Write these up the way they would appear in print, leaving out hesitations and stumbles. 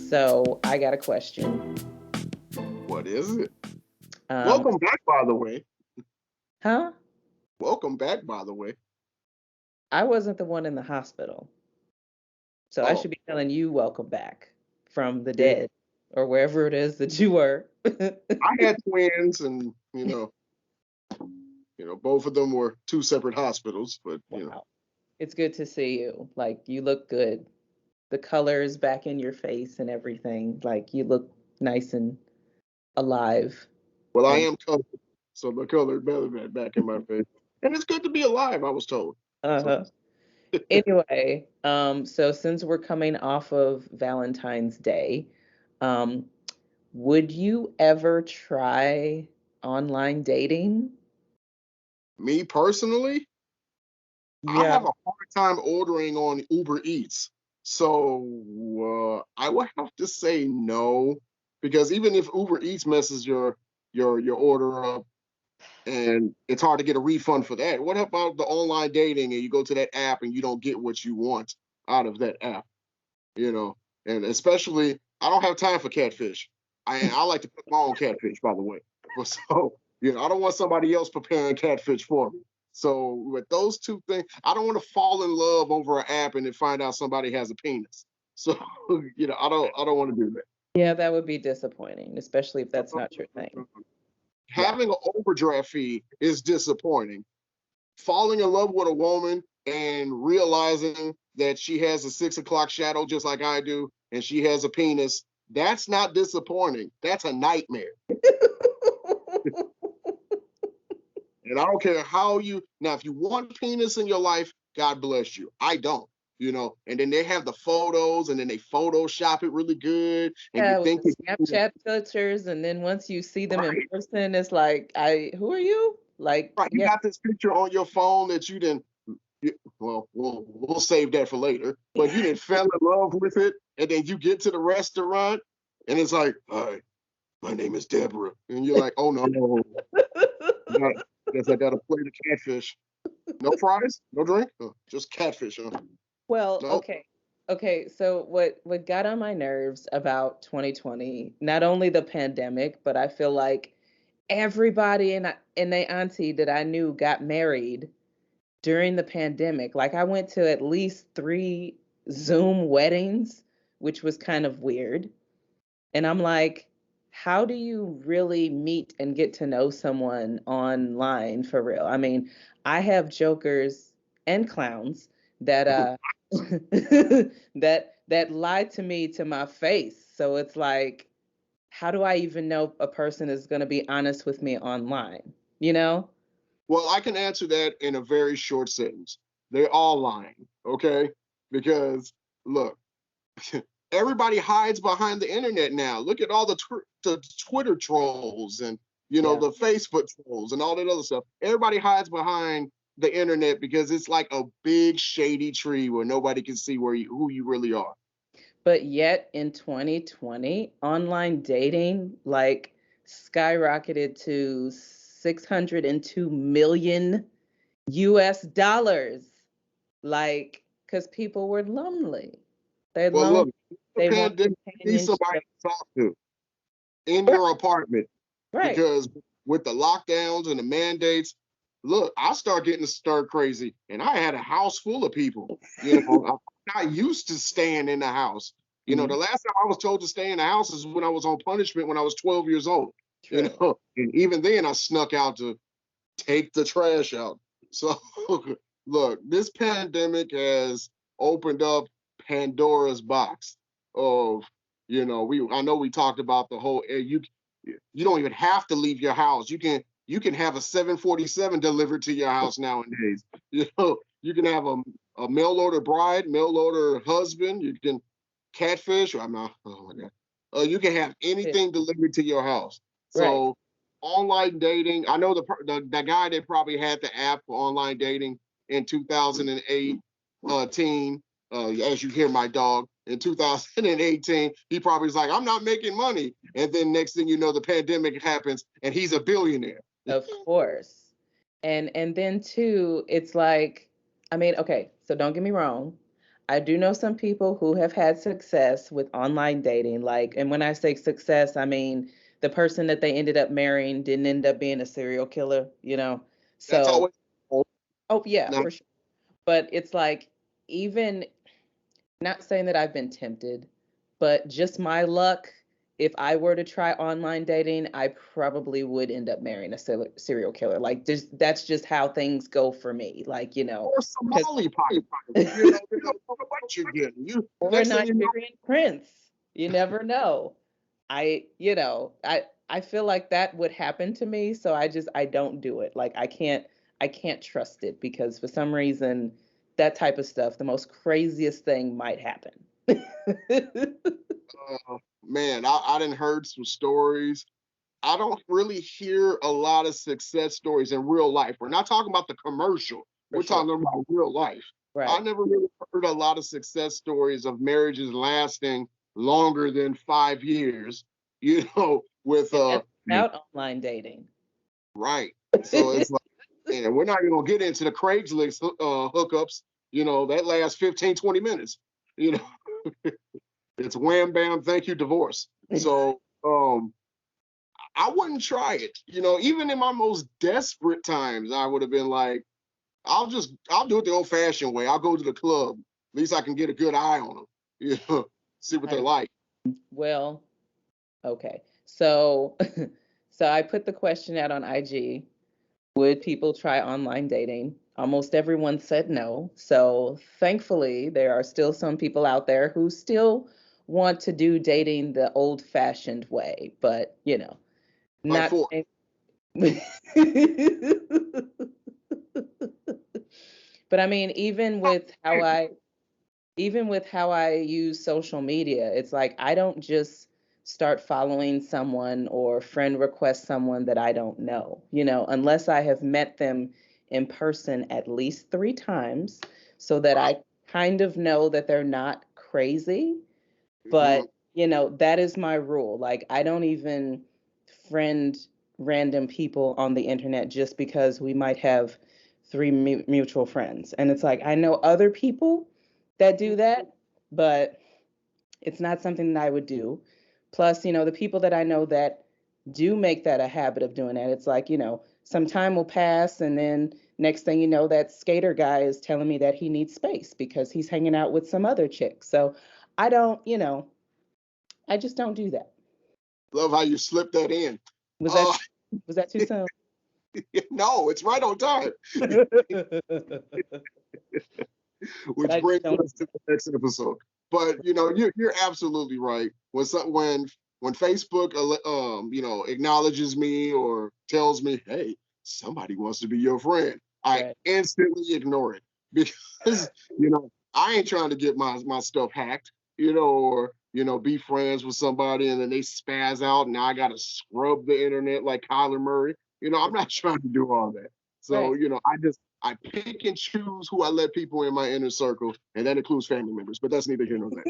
So I got a question. What is it? Um, Welcome back, by the way. huh? Welcome back, by the way. I wasn't the one in the hospital. So I Oh, should be telling you welcome back from the yeah. dead or wherever it is that you were. I had twins, and both of them were two separate hospitals. But Wow. It's good to see you. Like you look good. The colors back in your face and everything. Like you look nice and alive. well, I And am colored, so the color better back in my face, and it's good to be alive. I was told. So uh-huh. Anyway, so since we're coming off of Valentine's Day, um, would you ever try online dating? me personally, I Yeah. have a hard time ordering on Uber Eats. So I would have to say no, because even if Uber Eats messes your order up, and it's hard to get a refund for that. What about the online dating and you go to that app and you don't get what you want out of that app? You know, and especially I don't have time for catfish. I like to cook my own catfish, by the way. But so I don't want somebody else preparing catfish for me. So with those two things, I don't want to fall in love over an app and then find out somebody has a penis. So I don't want to do that. Yeah, that would be disappointing, especially if that's not your thing. Yeah. Having an overdraft fee is disappointing. Falling in love with a woman and realizing that she has a 6 o'clock shadow just like I do, and she has a penis, that's not disappointing. That's a nightmare. And I don't care how now, if you want penis in your life, God bless you. I don't. And then they have the photos and then they Photoshop it really good. And you Yeah, with think the it's Snapchat filters, and then once you see them in right, person, it's like, who are you? Like, right. You yeah. got this picture on your phone that you didn't. Well, we'll save that for later. But you didn't fell in love with it, and then you get to the restaurant, and it's like, "Hi, my name is Deborah," and you're like, "Oh no, guess I got to play the catfish. No fries, no drink, just catfish, huh? Well, Nope. okay. Okay, so what got on my nerves about 2020, not only the pandemic, but I feel like everybody and their auntie that I knew got married during the pandemic. Like I went to at least 3 Zoom weddings, which was kind of weird. And I'm like, how do you really meet and get to know someone online for real? I mean, I have jokers and clowns that that lied to me to my face. So it's like, how do I even know a person is going to be honest with me online? You know? Well, I can answer that in a very short sentence. They're all lying, okay? Because look, everybody hides behind the internet now. Look at all the Twitter trolls and Yeah. the Facebook trolls and all that other stuff. Everybody hides behind the internet because it's like a big shady tree where nobody can see who you really are. But yet in 2020, online dating like skyrocketed to 602 million US dollars. Like, because people were lonely. They're Well, lonely. look, the They want pandemic, you need somebody companionship. to talk to in Right. your apartment Right. because with the lockdowns and the mandates, look, I start getting stir crazy, and I had a house full of people. I'm not used to staying in the house. The Mhm. last time I was told to stay in the house is when I was on punishment when I was 12 years old. True. And even then I snuck out to take the trash out. So look, this pandemic has opened up Pandora's box of, we I know we talked about the whole you don't even have to leave your house. You can have a 747 delivered to your house nowadays. You can have a mail order bride, mail order husband, you can catfish, or I'm not, oh my God. You can have Yeah. anything delivered to your house. Right. So online dating. I know the guy that probably had the app for online dating in 2008, teen. As you hear my dog in 2018, he probably was like, "I'm not making money," and then next thing you know, the pandemic happens, and he's a billionaire. Of course. And then too, it's like, I mean, okay, so don't get me wrong. I do know some people who have had success with online dating. Like, and when I say success, I mean the person that they ended up marrying didn't end up being a serial killer, you know? That's So, always oh, oh, yeah, now. for sure. But it's like, even not saying that I've been tempted, but just my luck. If I were to try online dating, I probably would end up marrying a serial killer. Like, just that's just how things go for me. Like, Or because Somali pirate. You don't know what you're getting. You or a next thing you know, Nigerian prince. You never know. I feel like that would happen to me, so I don't do it. Like I can't trust it because for some reason that type of stuff, the most craziest thing might happen. man, I didn't heard some stories. I don't really hear a lot of success stories in real life. We're not talking about the commercial. For We're sure. talking about real life. I Right. never really heard a lot of success stories of marriages lasting longer than 5 years, with And that's without online dating. right. So it's like, and we're not even gonna get into the Craigslist hookups, that lasts 15, 20 minutes. You know, it's wham bam, thank you, divorce. So I wouldn't try it. Even in my most desperate times, I would have been like, I'll do it the old fashioned way. I'll go to the club. At least I can get a good eye on them, see what they're I, like. well, okay. So so I put the question out on IG. Would people try online dating? Almost everyone said no. So thankfully, there are still some people out there who still want to do dating the old fashioned way, but By not. force. But I mean, even with how I use social media, it's like I don't just start following someone or friend request someone that I don't know, unless I have met them in person at least 3 times so that Right. I kind of know that they're not crazy. Mhm. But, that is my rule. Like, I don't even friend random people on the internet just because we might have three mutual friends. And it's like, I know other people that do that, but it's not something that I would do. Plus, the people that I know that do make that a habit of doing that, it's like, some time will pass and then next thing you know, that skater guy is telling me that he needs space because he's hanging out with some other chick. So I don't, I just don't do that. Love how you slipped that in. Was that Uh, was that too soon? no, it's right on time. But Which I just brings don't. us to the next episode. But you're absolutely right. When Facebook acknowledges me or tells me, hey, somebody wants to be your friend, I Right. instantly ignore it because I ain't trying to get my stuff hacked, or be friends with somebody and then they spaz out and now I gotta scrub the internet like Kyler Murray. I'm not trying to do all that. So, Right. I pick and choose who I let people in my inner circle, and that includes family members, but that's neither here nor there.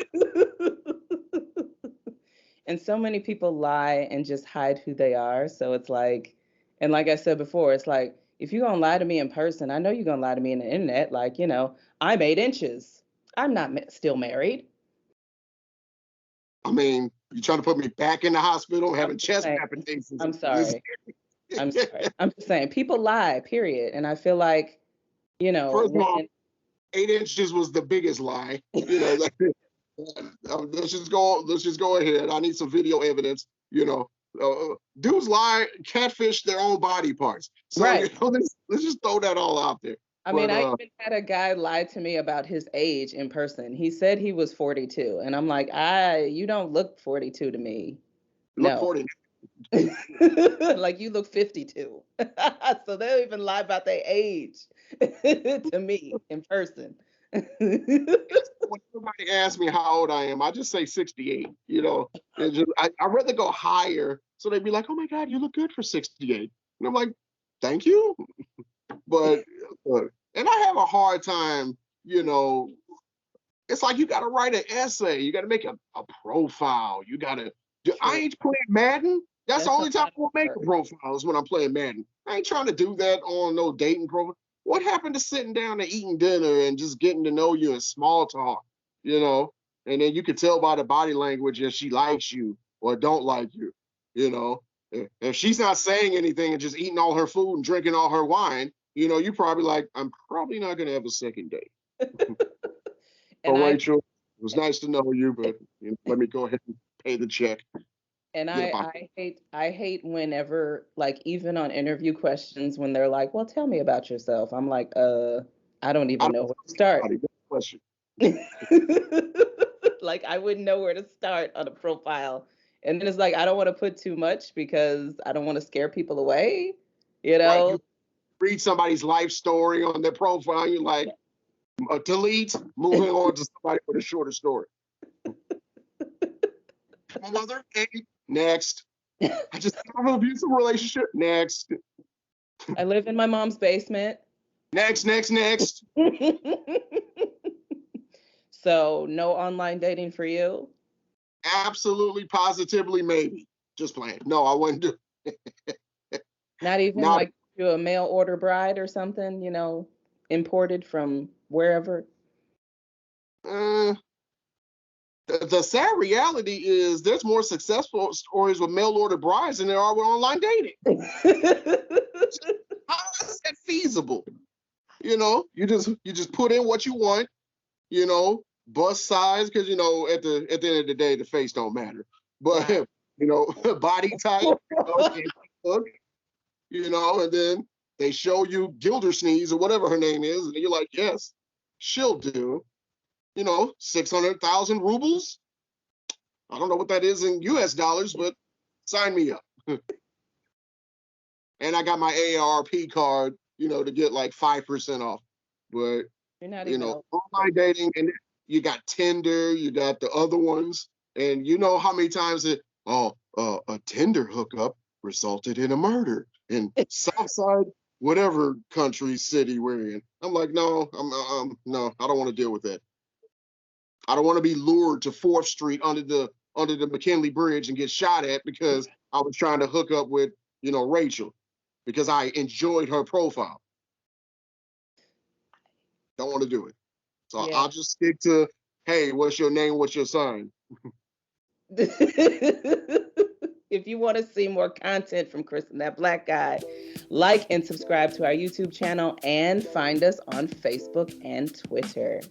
And so many people lie and just hide who they are. So it's like, and like I said before, it's like, if you're going to lie to me in person, I know you're going to lie to me in the internet. Like, I'm 8 inches. I'm not still married. I mean, you trying to put me back in the hospital I'm having just chest saying, palpitations. I'm sorry. I'm sorry. I'm just saying, people lie, period. And I feel like, First of all, when, 8 inches was the biggest lie. Let's just go ahead. I need some video evidence. Dudes lie, catfish their own body parts. So right. let's just throw that all out there. I mean, But I even had a guy lie to me about his age in person. He said he was 42, and I'm like, you don't look 42 to me. look No. 40. Like you look 52. So they'll even lie about their age to me in person. When somebody asks me how old I am, I just say 68. I'd rather go higher. So they'd be like, oh my God, you look good for 68. And I'm like, thank you. But, and I have a hard time, it's like you got to write an essay. You got to make a profile. You got to, I True. ain't playing Madden. That's the That's a only time lot I will of make work. a profile is when I'm playing Madden. I ain't trying to do that on no dating profile. what happened to sitting down and eating dinner and just getting to know you in small talk, you know? And then you can tell by the body language if she likes you or don't like you, you know? If she's not saying anything and just eating all her food and drinking all her wine, you know, you're probably like, I'm probably not going to have a second date. So, And I Rachel, it was nice to know you, but let me go ahead and pay the check. and Get I about I hate whenever, like, even on interview questions when they're like, "Well, tell me about yourself." I'm like, I don't I even don't know where to start." know, question. Like, I wouldn't know where to start on a profile. And then it's like I don't want to put too much because I don't want to scare people away, you Right. know? You read somebody's life story on their profile, you're like, delete, moving on to somebody with a shorter story. My mother, hey, next. I just have an abusive relationship. Next, I live in my mom's basement. next. So, no online dating for you? Absolutely, positively, maybe. Just playing. No, I wouldn't do. Not even Not like you a mail order bride or something, imported from wherever? uh, the sad reality is there's more successful stories with mail order brides than there are with online dating. How is that feasible? You just put in what you want, bust size, because at the end of the day, the face don't matter. But Right. body type, look, and then they show you Gildersneeze or whatever her name is, and you're like, yes, she'll do. 600,000 rubles. I don't know what that is in US dollars, but sign me up. And I got my AARP card, to get like 5% off. But You're not even old. online dating, and you got Tinder, you got the other ones, and you know how many times a Tinder hookup resulted in a murder in Southside, whatever country, city we're in. I'm like, no, no, I don't want to deal with that. I don't want to be lured to 4th Street under the McKinley Bridge and get shot at because I was trying to hook up with, Rachel, because I enjoyed her profile. Don't want to do it. So Yeah. I'll just stick to, hey, what's your name? What's your sign? If you want to see more content from Chris and that Black Guy, like and subscribe to our YouTube channel and find us on Facebook and Twitter.